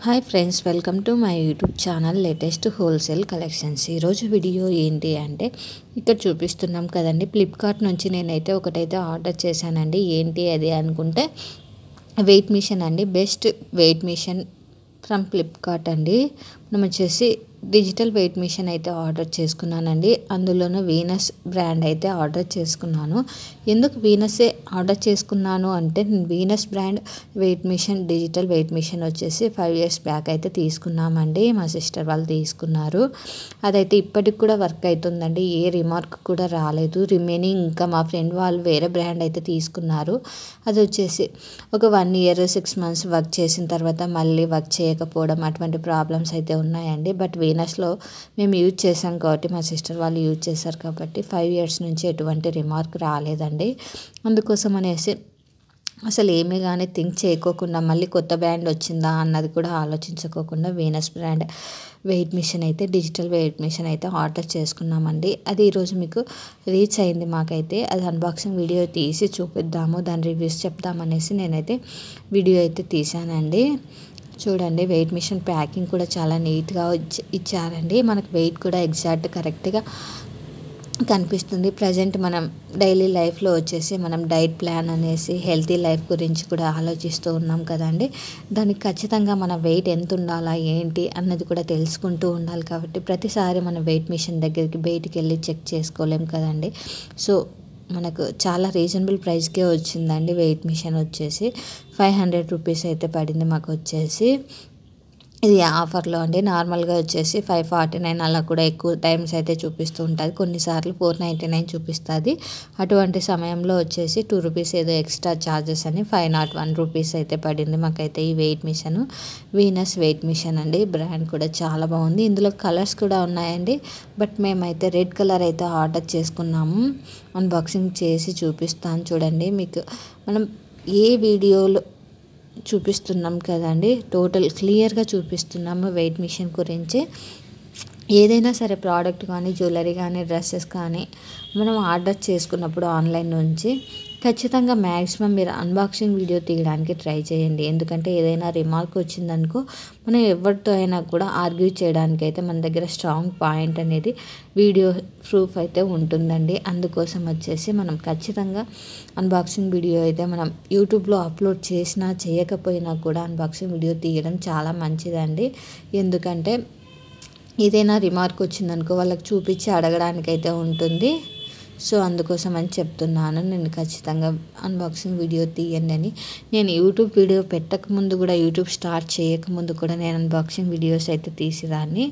Hi friends, welcome to my YouTube channel latest wholesale collections. ఈరోజు video ఏంటి అంటే ఇక్కడ చూపిస్తున్నాం కదండి, ఫ్లిప్కార్ట్ నుంచి నేనైతే ఒకటైతే ఆర్డర్ చేశానండి. ఏంటి అది అనుకుంటే వెయిట్ మిషన్ అండి, best weight machine from Flipkart అండి. మనం వచ్చేసి డిజిటల్ వెయిట్ మిషన్ అయితే ఆర్డర్ చేసుకున్నానండి. అందులోనూ వీనస్ బ్రాండ్ అయితే ఆర్డర్ చేసుకున్నాను. ఎందుకు వీనసే ఆర్డర్ చేసుకున్నాను అంటే, Venus brand weight machine, digital weight machine వచ్చేసి 5 years బ్యాక్ అయితే తీసుకున్నామండి. మా సిస్టర్ వాళ్ళు తీసుకున్నారు. అదైతే ఇప్పటికి కూడా వర్క్ అవుతుందండి. ఏ రిమార్క్ కూడా రాలేదు. రిమైనింగ్ ఇంకా మా ఫ్రెండ్ వాళ్ళు వేరే బ్రాండ్ అయితే తీసుకున్నారు. అది వచ్చేసి ఒక 1 year 6 months వర్క్ చేసిన తర్వాత మళ్ళీ వర్క్ చేయకపోవడం, అటువంటి ప్రాబ్లమ్స్ అయితే ఉన్నాయండి. బట్ వీనస్లో మేము యూజ్ చేసాం కాబట్టి, మా సిస్టర్ వాళ్ళు యూజ్ చేశారు కాబట్టి 5 years నుంచి ఎటువంటి రిమార్క్ రాలేదండి. అందుకోసం అనేసి అసలు ఏమీ కానీ థింక్ చేయకోకుండా మళ్ళీ కొత్త బ్రాండ్ వచ్చిందా అన్నది కూడా ఆలోచించుకోకుండా వీనస్ బ్రాండ్ వెయిట్ మిషన్ అయితే, డిజిటల్ వెయిట్ మిషన్ అయితే ఆర్డర్ చేసుకున్నామండి. అది ఈరోజు మీకు రీచ్ అయింది మాకైతే. అది అన్బాక్సింగ్ వీడియో తీసి చూపిద్దాము, దాని రివ్యూస్ చెప్దామనేసి నేనైతే వీడియో అయితే తీసానండి. చూడండి, వెయిట్ మిషన్ ప్యాకింగ్ కూడా చాలా నీట్గా ఇచ్చారండి. మనకు వెయిట్ కూడా ఎగ్జాక్ట్ కరెక్ట్గా కనిపిస్తుంది. ప్రజెంట్ మనం డైలీ లైఫ్లో వచ్చేసి మనం డైట్ ప్లాన్ అనేసి హెల్తీ లైఫ్ గురించి కూడా ఆలోచిస్తూ ఉన్నాం కదండి. దానికి ఖచ్చితంగా మన వెయిట్ ఎంత ఉండాలా ఏంటి అన్నది కూడా తెలుసుకుంటూ ఉండాలి. కాబట్టి ప్రతిసారి మన వెయిట్ మిషన్ దగ్గరికి బయటికి వెళ్ళి చెక్ చేసుకోలేం కదండి. సో మనకు చాలా రీజనబుల్ ప్రైస్కే వచ్చిందండి. వెయిట్ మిషన్ వచ్చేసి 500 రూపీస్ అయితే పడింది మాకు వచ్చేసి. ఇది ఆఫర్లో అండి. నార్మల్గా వచ్చేసి 549 అలా కూడా ఎక్కువ టైమ్స్ అయితే చూపిస్తూ ఉంటుంది. కొన్నిసార్లు 499 చూపిస్తుంది. అటువంటి సమయంలో వచ్చేసి 2 రూపీస్ ఏదో ఎక్స్ట్రా ఛార్జెస్ అని 501 రూపీస్ అయితే పడింది మాకైతే ఈ weight machine. Venus weight machine అండి. బ్రాండ్ కూడా చాలా బాగుంది. ఇందులో కలర్స్ కూడా ఉన్నాయండి. బట్ మేమైతే రెడ్ కలర్ అయితే ఆర్డర్ చేసుకున్నాము. అన్బాక్సింగ్ చేసి చూపిస్తాను చూడండి. మీకు మనం ఏ వీడియోలో చూపిస్తున్నాం కదండి, టోటల్ క్లియర్గా చూపిస్తున్నాము వెయిట్ మిషన్ గురించి. ఏదైనా సరే ప్రోడక్ట్ కానీ, జ్యువెలరీ కానీ, డ్రెస్సెస్ కానీ మనం ఆర్డర్ చేసుకున్నప్పుడు ఆన్లైన్ నుంచి ఖచ్చితంగా మ్యాక్సిమం మీరు అన్బాక్సింగ్ వీడియో తీయడానికి ట్రై చేయండి. ఎందుకంటే ఏదైనా రిమార్క్ వచ్చిందనుకో మనం ఎవరితో అయినా కూడా ఆర్గ్యూ చేయడానికి అయితే మన దగ్గర స్ట్రాంగ్ పాయింట్ అనేది వీడియో ప్రూఫ్ అయితే ఉంటుందండి. అందుకోసం వచ్చేసి మనం ఖచ్చితంగా అన్బాక్సింగ్ వీడియో అయితే మనం యూట్యూబ్లో అప్లోడ్ చేసినా చేయకపోయినా కూడా అన్బాక్సింగ్ వీడియో తీయడం చాలా మంచిదండి. ఎందుకంటే ఏదైనా రిమార్క్ వచ్చిందనుకో వాళ్ళకి చూపించి అడగడానికి అయితే ఉంటుంది. సో అందుకోసం అని చెప్తున్నాను, నేను ఖచ్చితంగా అన్బాక్సింగ్ వీడియో తీయండి అని. నేను యూట్యూబ్ వీడియో పెట్టకముందు కూడా, యూట్యూబ్ స్టార్ట్ చేయకముందు కూడా నేను అన్బాక్సింగ్ వీడియోస్ అయితే తీసేదాన్ని.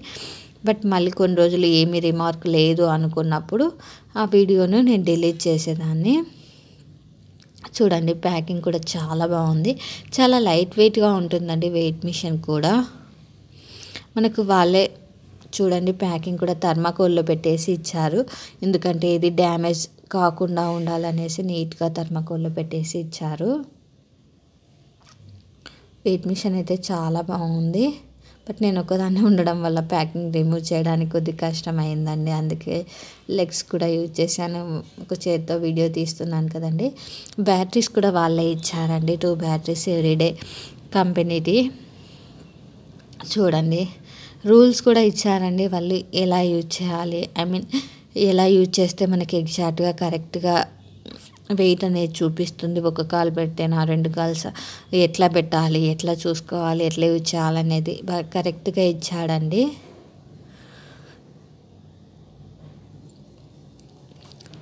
బట్ మళ్ళీ కొన్ని రోజులు ఏమీ రిమార్క్ లేదు అనుకున్నప్పుడు ఆ వీడియోను నేను డిలీట్ చేసేదాన్ని. చూడండి, ప్యాకింగ్ కూడా చాలా బాగుంది. చాలా లైట్ వెయిట్గా ఉంటుందండి వెయిట్ మిషన్ కూడా. మనకు వాళ్ళే చూడండి ప్యాకింగ్ కూడా థర్మాకోల్లో పెట్టేసి ఇచ్చారు. ఎందుకంటే ఇది డ్యామేజ్ కాకుండా ఉండాలనేసి నీట్గా థర్మాకోల్లో పెట్టేసి ఇచ్చారు. వెయిట్ మిషన్ అయితే చాలా బాగుంది. బట్ నేను ఒకదాన్ని ఉండడం వల్ల ప్యాకింగ్ రిమూవ్ చేయడానికి కొద్దిగా కష్టమైందండి. అందుకే లెగ్స్ కూడా యూజ్ చేశాను. ఒక చేతితో వీడియో తీస్తున్నాను కదండి. బ్యాటరీస్ కూడా వాళ్ళే ఇచ్చారండి. 2 బ్యాటరీస్ ఎవ్రీడే కంపెనీది. చూడండి, రూల్స్ కూడా ఇచ్చారండి వాళ్ళు, ఎలా యూజ్ చేయాలి, ఎలా యూజ్ చేస్తే మనకి ఎగ్జాక్ట్గా కరెక్ట్గా వెయిట్ అనేది చూపిస్తుంది. ఒక కాల్ పెడితేనా 2 కాల్స్ ఎట్లా పెట్టాలి, ఎట్లా చూసుకోవాలి, ఎట్లా యూజ్ చేయాలనేది బాగా కరెక్ట్గా ఇచ్చాడండి.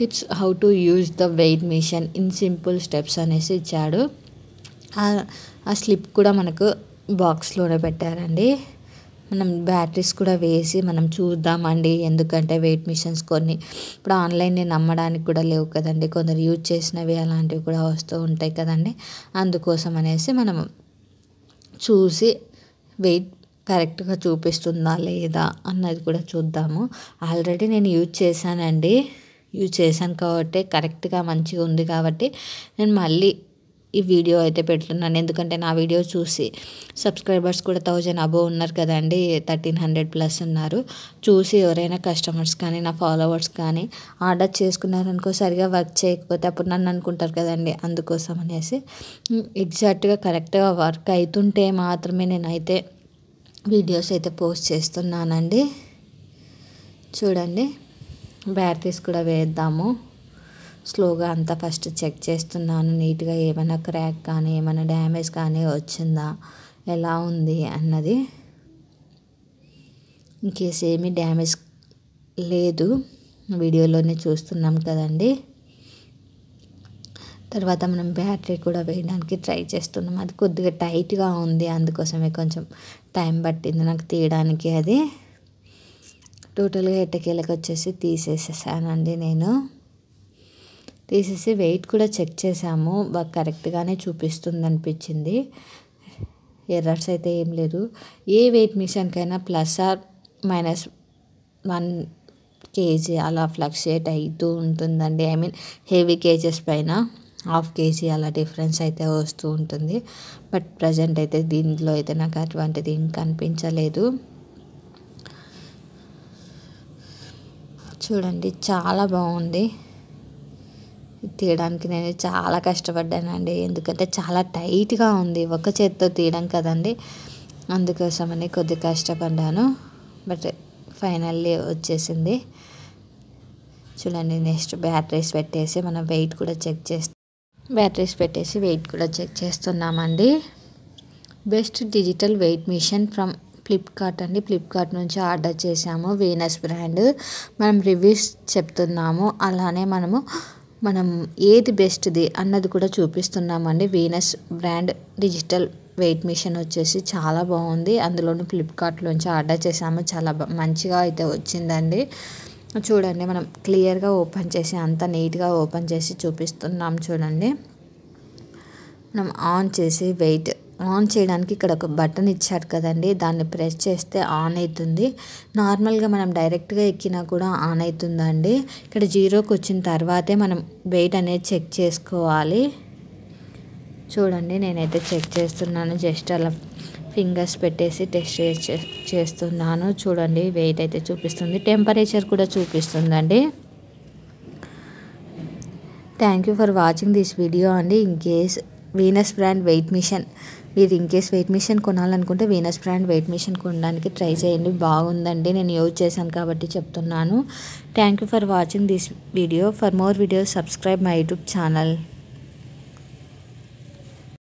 Tips how to use the weight mission in simple steps అనేసి ఇచ్చాడు. ఆ స్లిప్ కూడా మనకు బాక్స్లోనే పెట్టారండి. మనం బ్యాటరీస్ కూడా వేసి మనం చూద్దామండి. ఎందుకంటే వెయిట్ మిషన్స్ కొన్ని ఇప్పుడు ఆన్లైన్లో నమ్మడానికి కూడా లేవు కదండి. కొందరు యూజ్ చేసినవి అలాంటివి కూడా వస్తూ ఉంటాయి కదండి. అందుకోసం అనేసి మనం చూసి వెయిట్ కరెక్ట్గా చూపిస్తుందా లేదా అన్నది కూడా చూద్దాము. ఆల్రెడీ నేను యూజ్ చేశాను కాబట్టి కరెక్ట్గా మంచిగా ఉంది కాబట్టి నేను మళ్ళీ ఈ వీడియో అయితే పెడుతున్నాను. ఎందుకంటే నా వీడియో చూసి సబ్స్క్రైబర్స్ కూడా 1000 అబోవ్ ఉన్నారు కదండి, 1300+ ఉన్నారు. చూసి ఎవరైనా కస్టమర్స్ కానీ, నా ఫాలోవర్స్ కానీ ఆర్డర్ చేసుకున్నారనుకో, సరిగా వర్క్ చేయకపోతే అప్పుడు నన్ను అనుకుంటారు కదండి. అందుకోసం అనేసి ఎగ్జాక్ట్గా కరెక్ట్గా వర్క్ అవుతుంటే మాత్రమే నేనైతే వీడియోస్ అయితే పోస్ట్ చేస్తున్నానండి. చూడండి, బ్యాటరీస్ కూడా వేద్దాము. స్లోగా అంతా ఫస్ట్ చెక్ చేస్తున్నాను నీట్గా, ఏమైనా క్రాక్ కానీ ఏమైనా డ్యామేజ్ కానీ వచ్చిందా, ఎలా ఉంది అన్నది. ఇన్కేస్ ఏమీ డ్యామేజ్ లేదు, వీడియోలోనే చూస్తున్నాం కదండి. తర్వాత మనం బ్యాటరీ కూడా వేయడానికి ట్రై చేస్తున్నాం. అది కొద్దిగా టైట్గా ఉంది, అందుకోసమే కొంచెం టైం పట్టింది నాకు తీయడానికి. అది టోటల్గా ఎట్టకేలకు వచ్చేసి తీసేసేసానండి. నేను తీసేసి వెయిట్ కూడా చెక్ చేసాము, బాగా కరెక్ట్గానే చూపిస్తుంది అనిపించింది. ఎర్రర్స్ అయితే ఏం లేదు. ఏ వెయిట్ మిషన్కైనా ±1 kg అలా ఫ్లక్చుయేట్ అవుతూ ఉంటుందండి. ఐ మీన్ హెవీ కేజెస్ పైన 1/2 kg అలా డిఫరెన్స్ అయితే వస్తూ ఉంటుంది. బట్ ప్రజెంట్ అయితే దీంట్లో అయితే నాకు అటువంటిది ఏం కనిపించలేదు. చూడండి, చాలా బాగుంది. తీయడానికి నేను చాలా కష్టపడ్డానండి, ఎందుకంటే చాలా టైట్గా ఉంది. ఒక చేత్తో తీయడం కదండి, అందుకోసమని కొద్దిగా కష్టపడ్డాను. బట్ ఫైనల్లీ వచ్చేసింది. చూడండి, నెక్స్ట్ బ్యాటరీస్ పెట్టేసి మనం వెయిట్ కూడా చెక్ చేస్తున్నామండి. Best digital weight machine from Flipkart అండి. ఫ్లిప్కార్ట్ నుంచి ఆర్డర్ చేసాము, వీనస్ బ్రాండ్. మనం రివ్యూస్ చెప్తున్నాము, అలానే మనం ఏది బెస్ట్ది అన్నది కూడా చూపిస్తున్నామండి. Venus brand digital weight machine వచ్చేసి చాలా బాగుంది. అందులోనూ ఫ్లిప్కార్ట్లోంచి ఆర్డర్ చేసాము, చాలా మంచిగా అయితే వచ్చిందండి. చూడండి, మనం క్లియర్గా ఓపెన్ చేసి అంత నీట్గా ఓపెన్ చేసి చూపిస్తున్నాం. చూడండి, మనం వెయిట్ ఆన్ చేయడానికి ఇక్కడ ఒక బటన్ ఇచ్చారు కదండి, దాన్ని ప్రెస్ చేస్తే ఆన్ అవుతుంది. నార్మల్గా మనం డైరెక్ట్గా ఎక్కినా కూడా ఆన్ అవుతుందండి. ఇక్కడ 0కి వచ్చిన తర్వాతే మనం వెయిట్ అనేది చెక్ చేసుకోవాలి. చూడండి, నేనైతే చెక్ చేస్తున్నాను, జస్ట్ అలా ఫింగర్స్ పెట్టేసి టెస్ట్ చేస్తున్నాను. చూడండి, వెయిట్ అయితే చూపిస్తుంది, టెంపరేచర్ కూడా చూపిస్తుందండి. Thank you for watching this video అండి. In case Venus brand weight machine weight machine కొనాలనుకుంటే వీనస్ బ్రాండ్ వెయిట్ మిషన్ కొనడానికి ట్రై చేయండి, బాగుందండి. నేను యూజ్ చేశాను కాబట్టి చెప్తున్నాను. Thank you for watching this video. For more videos subscribe my YouTube channel.